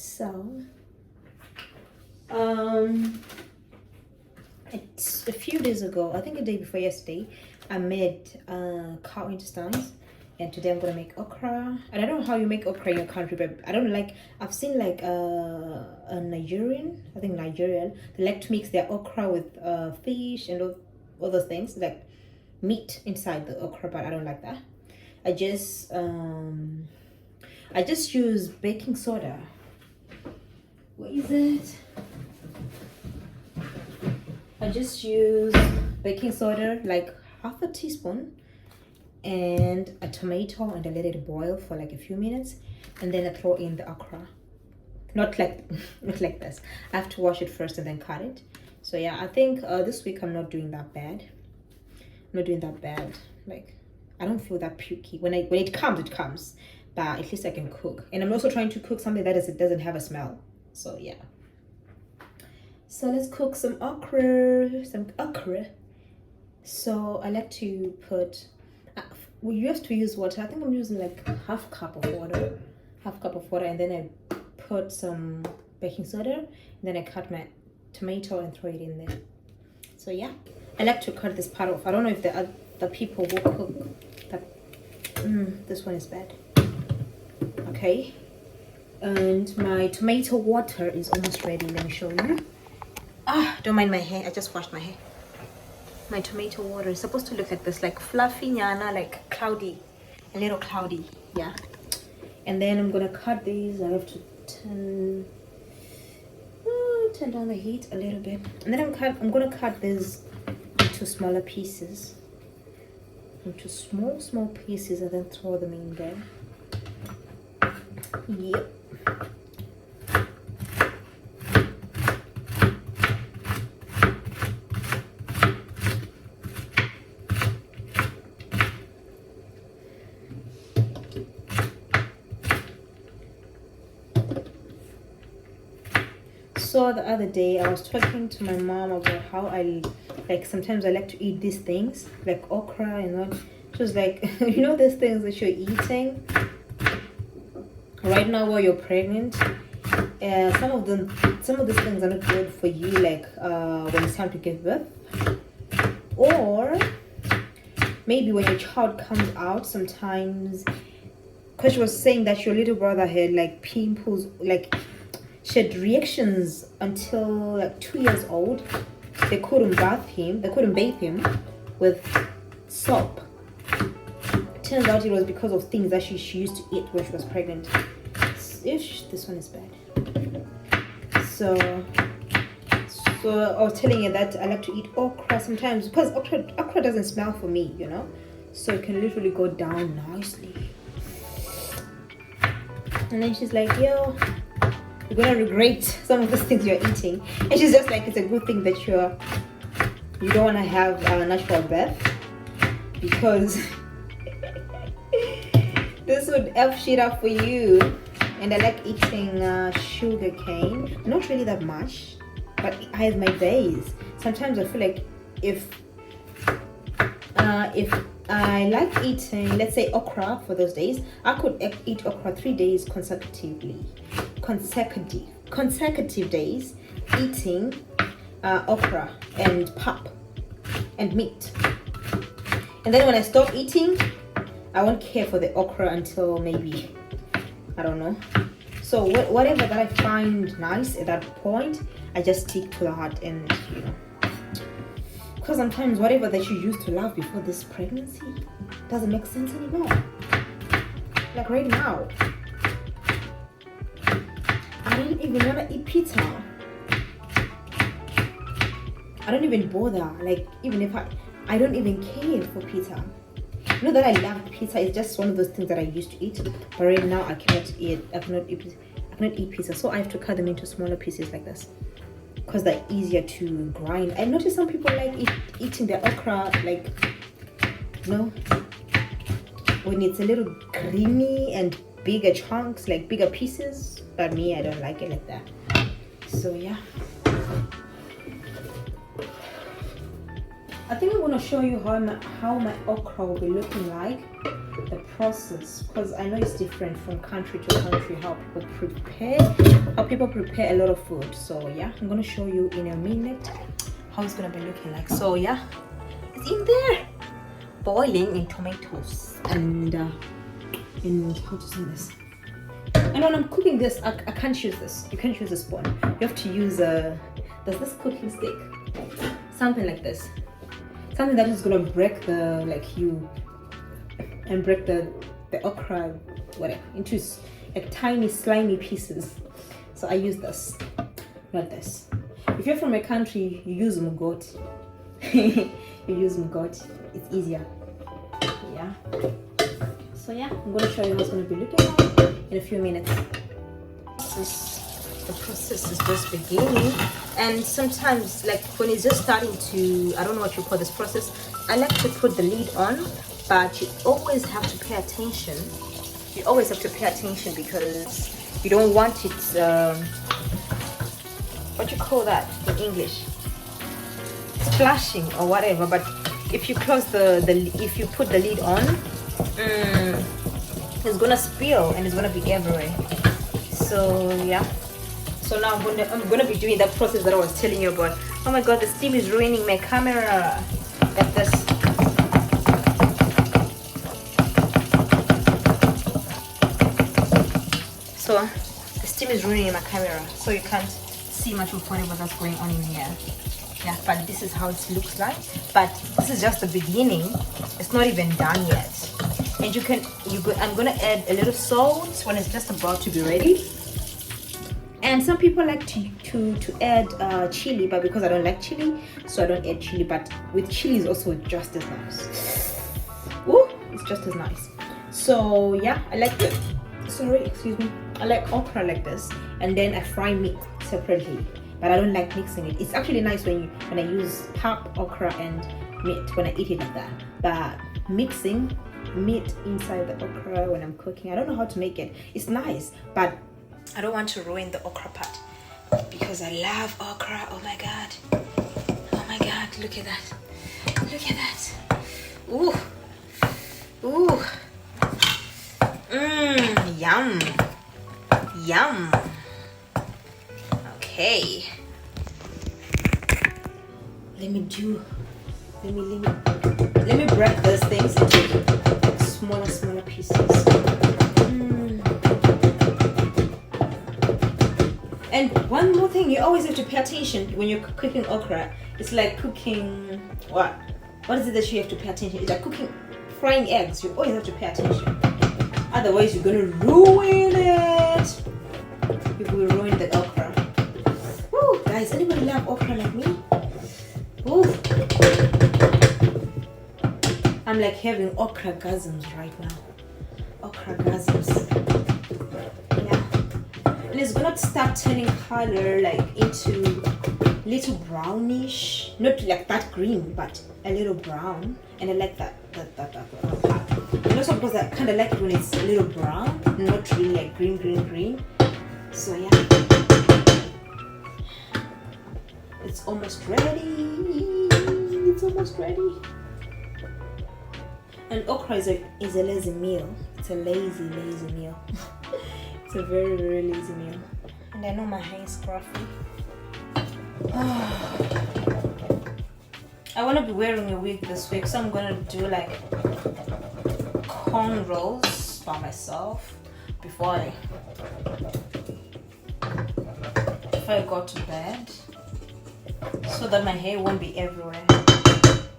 So it's a few days ago, I think a day before yesterday, I made cow intestines, and today I'm gonna make okra. And I don't know how you make okra in your country, but I don't like, I've seen like a Nigerian, I think Nigerian, they like to mix their okra with fish and all other things, like meat inside the okra, but I don't like that. I just use baking soda. What is it? I just use baking soda, like half a teaspoon, and a tomato, and I let it boil for like a few minutes, and then I throw in the okra. Not like not like this. I have to wash it first and then cut it. So yeah, I think this week I'm not doing that bad. I'm not doing that bad. Like, I don't feel that pukey. When it comes, it comes. But at least I can cook. And I'm also trying to cook something that doesn't have a smell. So yeah. So let's cook some okra. So I like to put, we used to use water. I think I'm using like half cup of water, and then I put some baking soda, and then I cut my tomato and throw it in there. So yeah, I like to cut this part off. I don't know if the people who cook that. This one is bad. Okay, and my tomato water is almost ready. Let me show you. Don't mind my hair, I just washed my hair. My tomato water is supposed to look like this, like fluffy nyana, like cloudy, a little cloudy, yeah. And then I'm gonna cut these. I have to turn down the heat a little bit, and then I'm gonna cut these into smaller pieces, into small pieces, and then throw them in there. Yep. So the other day I was talking to my mom about how I like, sometimes I like to eat these things like okra and all. She was like, you know, these things that you're eating right now while you're pregnant, some of these things are not good for you, like when it's time to give birth, or maybe when your child comes out sometimes, because she was saying that your little brother had like pimples, like she had reactions until like 2 years old. They couldn't bathe him with soap. Turns out it was because of things that she used to eat when she was pregnant. This one is bad. So I was telling you that I like to eat okra sometimes, because okra doesn't smell for me, you know, so it can literally go down nicely. And then she's like, yo, you're gonna regret some of the things you're eating. And she's just like, it's a good thing that you don't want to have a natural birth, because this would F shit up for you. And I like eating sugar cane, not really that much, but I have my days. Sometimes I feel like if I like eating, let's say, okra for those days, I could eat okra 3 days consecutive days, eating okra and pap and meat. And then when I stop eating, I won't care for the okra until maybe, I don't know. So whatever that I find nice at that point, I just stick to the heart, and you know, because sometimes whatever that you used to love before this pregnancy doesn't make sense anymore. Like right now, I don't even want to eat pizza. I don't even bother. Like, even if I don't even care for pizza. You know that I love pizza. It's just one of those things that I used to eat, but right now I cannot eat pizza. So I have to cut them into smaller pieces like this, because they're easier to grind. I noticed some people like eating the okra, like, you know, when it's a little creamy and bigger chunks, like bigger pieces. But me, I don't like it like that. So yeah, I think I want to show you how my okra will be looking like the process, because I know it's different from country to country how people prepare a lot of food. So yeah, I'm gonna show you in a minute how it's gonna be looking like. So yeah, it's in there boiling in tomatoes and how to say this. And when I'm cooking this, I can't use this. You can't use a spoon. You have to use does this cooking stick? Something like this. Something that is gonna break the break the okra, whatever, into like tiny slimy pieces. So I use this, not this. If you're from a country, you use mugot. You use mugot. It's easier. Yeah. So yeah, I'm gonna show you how it's gonna be looking like in a few minutes. The process is just beginning, and sometimes like when it's just starting to, I don't know what you call this process, I like to put the lid on, but you always have to pay attention. You always have to pay attention because you don't want it what you call that in English, splashing or whatever. But if you close if you put the lid on, it's gonna spill and it's gonna be everywhere. So yeah, so now I'm gonna be doing that process that I was telling you about. Oh my god, the steam is ruining my camera. Like this. So the steam is ruining my camera, so you can't see much of whatever that's going on in here. Yeah, but this is how it looks like. But this is just the beginning. It's not even done yet. And I'm gonna add a little salt when it's just about to be ready. And some people like to add chili, but because I don't like chili, so I don't add chili. But with chili is also just as nice. Ooh, it's just as nice. So yeah, I like it. Sorry, excuse me. I like okra like this, and then I fry meat separately. But I don't like mixing it. It's actually nice when I use pap, okra, and meat when I eat it like that. But mixing meat inside the okra when I'm cooking, I don't know how to make it. It's nice, but I don't want to ruin the okra part because I love okra. Oh my god, look at that, ooh, yum. Okay, let me break those things into smaller pieces. And one more thing, you always have to pay attention when you're cooking okra. It's like cooking what is it that you have to pay attention? It's like frying eggs. You always have to pay attention, otherwise you're gonna ruin it. You will ruin the okra. Woo, guys, anybody love okra like me? Woo. I'm like having okra gasms right now. Okra gasms. Yeah. And it's gonna start turning color like into little brownish. Not like that green, but a little brown. And I like that part. And also because I kinda like it when it's a little brown, not really like green. So yeah. It's almost ready. And okra is a lazy meal. It's a lazy meal. It's a very, very lazy meal. And I know my hair is scruffy. I want to be wearing a wig this week, so I'm gonna do like cornrows by myself before I go to bed, so that my hair won't be everywhere.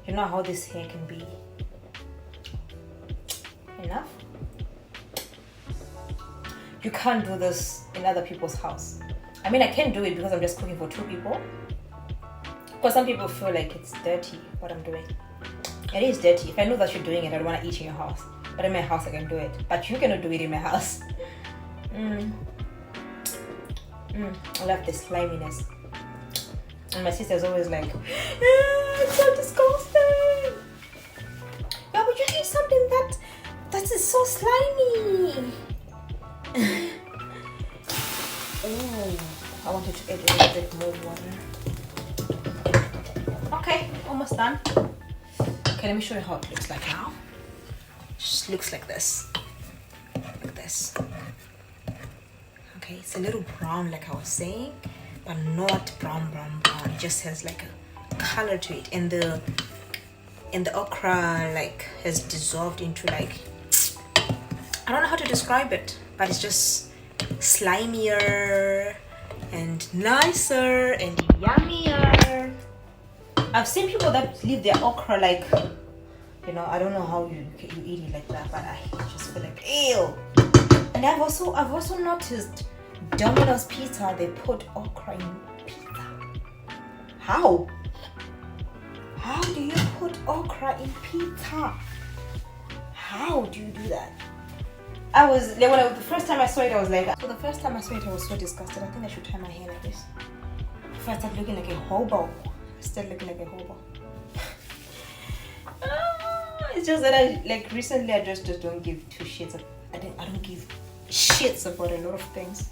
You know how this hair can be. Enough. You can't do this in other people's house. I mean, I can do it because I'm just cooking for 2 people. Because some people feel like it's dirty what I'm doing. It is dirty. If I know that you're doing it, I don't want to eat in your house. But in my house, I can do it. But you cannot do it in my house. I love the sliminess. And my sister's always like, it's so disgusting. Why would you eat something that is so slimy? Oh, I wanted to add a little bit more water. Okay, almost done. Okay, let me show you how it looks like now. just looks like this. Like this. Okay, it's a little brown like I was saying, but not brown. It just has like a color to it, and the okra like has dissolved into like, I don't know how to describe it, but it's just slimier and nicer and yummier. I've seen people that leave their okra like, you know, I don't know how you eat it like that, but I just feel like ew. And I've also noticed Domino's pizza, they put okra in pizza. How do you put okra in pizza? How do you do that? I was like, the first time I saw it, I was like, so the first time I saw it, I was so disgusted. I think I should tie my hair like this. Before I started looking like a hobo. It's just that recently I just don't give two shits. I don't give shits about a lot of things.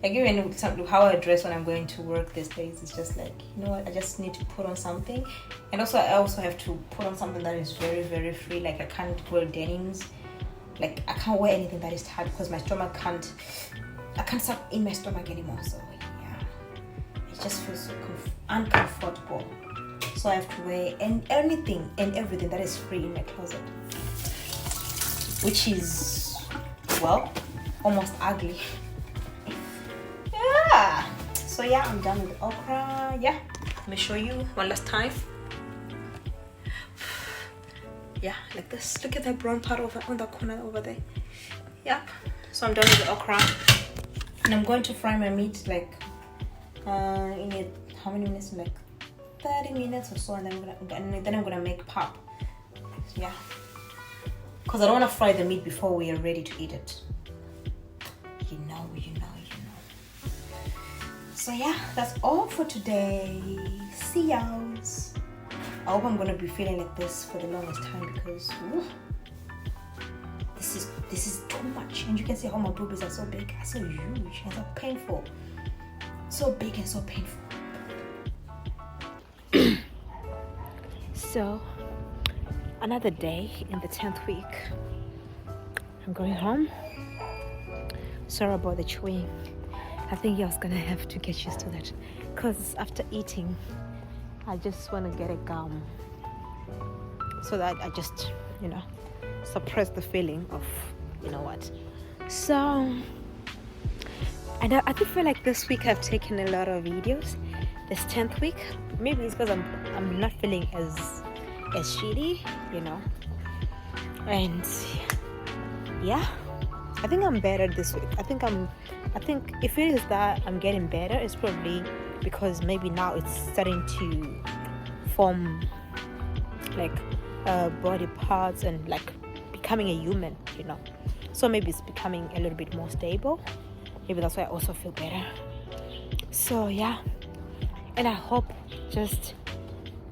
Like even how I dress when I'm going to work these days, it's just like, you know what, I just need to put on something. And also I also have to put on something that is very, very free. Like I can't wear denims. Like I can't wear anything that is tight because my stomach I can't suck in my stomach anymore. So yeah, it just feels so uncomfortable. So I have to wear anything and everything that is free in my closet, which is, well, almost ugly. Yeah. So yeah, I'm done with the okra. Yeah, let me show you one last time. Yeah, like this. Look at that brown part over on the corner over there. Yep. So I'm done with the okra, and I'm going to fry my meat like in it. How many minutes? Like 30 minutes or so, and then I'm gonna make pap. Yeah, because I don't want to fry the meat before we are ready to eat it. You know. So yeah, that's all for today. See y'all. I hope I'm gonna be feeling like this for the longest time because this is too much. And you can see how my boobies are so big, are so huge, and so painful. So big and so painful. So another day in the 10th week. I'm going home. Sorry about the chewing. I think I was gonna have to get used to that because after eating I just want to get a gum so that I just, you know, suppress the feeling of, you know what. So, and I do feel like this week I've taken a lot of videos. This 10th week, maybe it's because I'm not feeling as shitty, you know. And yeah, I think I'm better this week. I think if it is that I'm getting better, it's probably because maybe now it's starting to form like body parts and like becoming a human, you know. So maybe it's becoming a little bit more stable. Maybe that's why I also feel better. So yeah, and I hope just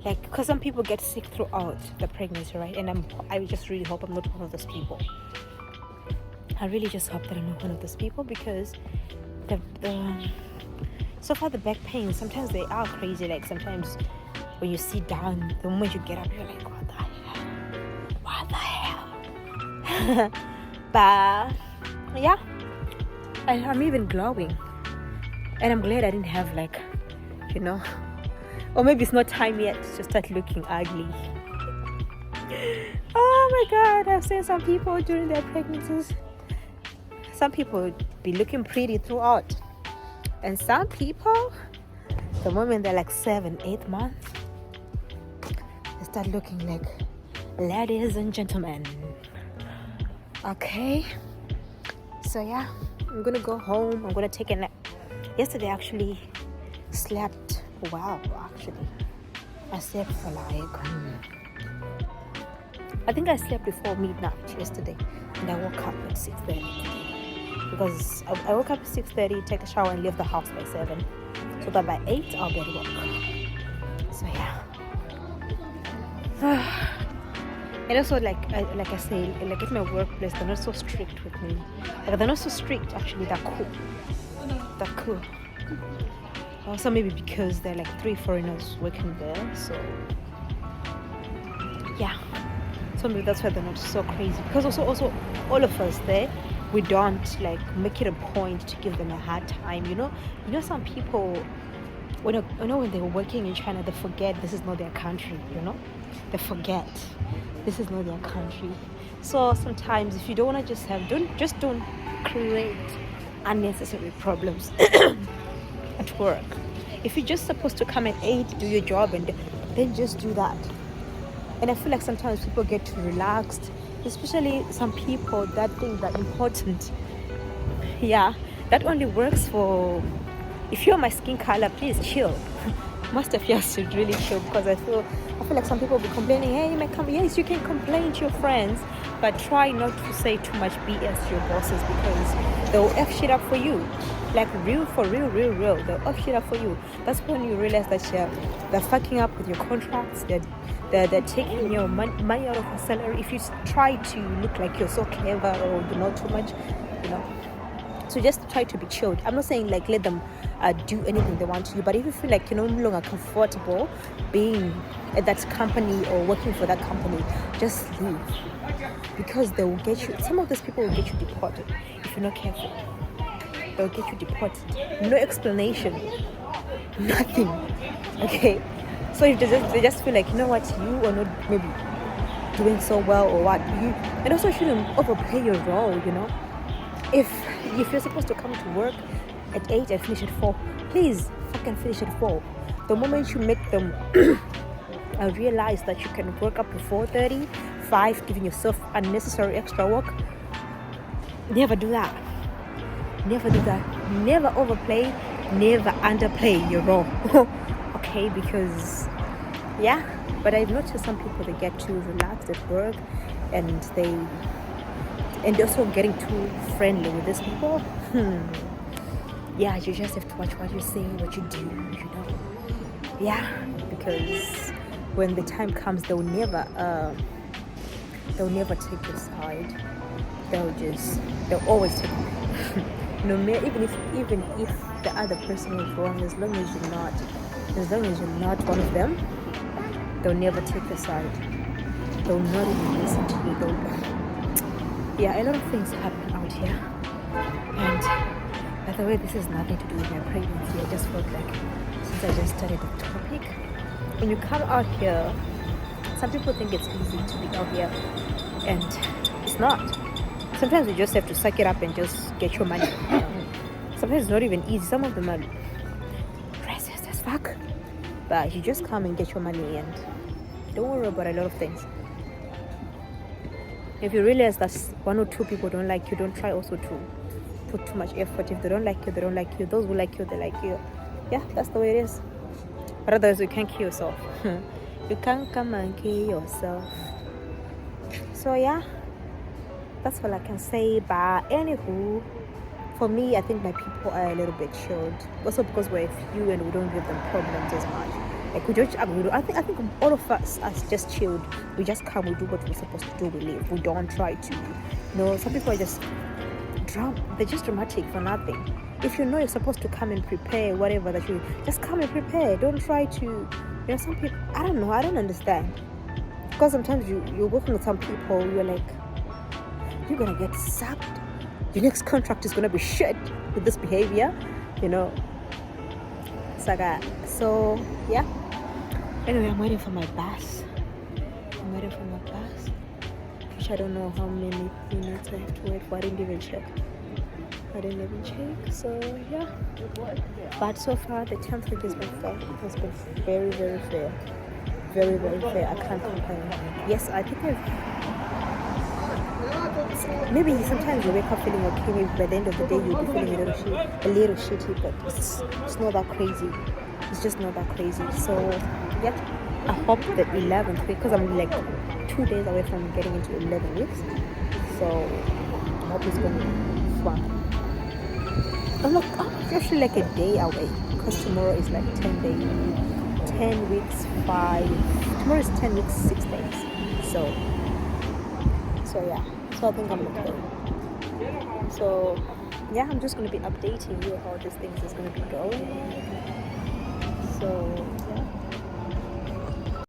like, because some people get sick throughout the pregnancy, right? And I just really hope I'm not one of those people. I really just hope that I'm not one of those people because so far the back pain, sometimes they are crazy. Like sometimes when you sit down, the moment you get up, you're like, what the hell? But yeah, I'm even glowing, and I'm glad I didn't have like, you know, or maybe it's not time yet to start looking ugly. Oh my God, I've seen some people during their pregnancies. Some people be looking pretty throughout, and some people, the moment they're like 7-8 months, they start looking like ladies and gentlemen. Okay, so yeah, I'm gonna go home. I'm gonna take a nap. Yesterday I actually slept well. Actually, I slept for like I think I slept before midnight yesterday, and I woke up at 6:30. Because I woke up at 6:30, take a shower and leave the house by 7, so that by 8 I'll get to work. So yeah. And also like I say, like at my workplace, they're not so strict with me. Like they're not so strict actually. They're cool. Also maybe because they're like 3 foreigners working there. So yeah. So maybe that's why they're not so crazy. Because also all of us there, we don't like make it a point to give them a hard time. Some people when they're working in China, they forget this is not their country. They forget this is not their country. So sometimes if you don't want to don't create unnecessary problems at work. If you're just supposed to come at 8, do your job, and then just do that. And I feel like sometimes people get too relaxed, especially some people that think that important. Yeah, that only works for, if you're my skin color, please chill. Most of you should really chill, because I feel like some people will be complaining, hey, you may come, yes, you can complain to your friends, but try not to say too much BS to your bosses, because they'll F shit up for you. Like real, they'll F shit up for you. That's when you realize that they're fucking up with your contracts, they're taking your money out of your salary if you try to look like you're so clever or you know too much, So just try to be chilled. I'm not saying like let them do anything they want to you, but if you feel like you're no longer comfortable being at that company or working for that company, just leave. Because they will get you, some of those people will get you deported if you're not careful. They'll get you deported. No explanation. Nothing. Okay? So if they just feel like, you know what, you are not maybe doing so well or what, and also shouldn't overplay your role, If you're supposed to come to work at 8 and finish at 4, please fucking finish at 4. The moment you make them realize that you can work up to 4:30, 5, giving yourself unnecessary extra work, never do that. Never do that. Never overplay, never underplay your role. Okay, because but I've noticed some people, they get too relaxed at work, and also getting too friendly with these people. You just have to watch what you say, what you do, because when the time comes, they'll never take your side. They'll always take no matter, even if the other person is wrong, as long as you're not one of them, they'll never take your side. They'll not even listen to you. A lot of things happen out here. And by the way, this has nothing to do with my pregnancy. I just felt like, since I just started the topic, when you come out here, some people think it's easy to be out here, and it's not. Sometimes you just have to suck it up and just get your money. Sometimes it's not even easy. Some of them are racist as fuck, but you just come and get your money, and don't worry about a lot of things. If you realize that 1 or 2 people don't like you, don't try also to put too much effort. If they don't like you, they don't like you. Those who like you, they like you. That's the way it is. But otherwise, you can't kill yourself. You can't come and kill yourself. So that's all I can say. But anywho, for me, I think my people are a little bit chilled. Also because we're few and we don't give them problems as much. Like we don't. I think all of us are just chilled. We just come, we do what we're supposed to do, we leave. We don't try to. Some people are just they're just dramatic for nothing. If you know you're supposed to come and prepare whatever that you just come and prepare. Don't try to. Some people. I don't know. I don't understand. Because sometimes you're working with some people, you're like, you're gonna get sacked. Your next contract is gonna be shit with this behavior. So anyway, I'm waiting for my bus. Which I don't know how many minutes I have to wait for. I didn't even check. So but so far the 10th week has been fair. It has been very, very fair. Very, very fair. I can't complain. Yes, I think maybe sometimes you wake up feeling okay. Maybe by the end of the day you'll be feeling a little shitty, but it's not that crazy. It's just not that crazy. So I hope that 11th week, because I'm like 2 days away from getting into 11 weeks. So I hope it's going to be fun. I'm actually like a day away, because tomorrow is like 10 days. 10 weeks, 5. Tomorrow is 10 weeks, 6 days. So I think I'm okay. So I'm just going to be updating you how this thing is going to be going. So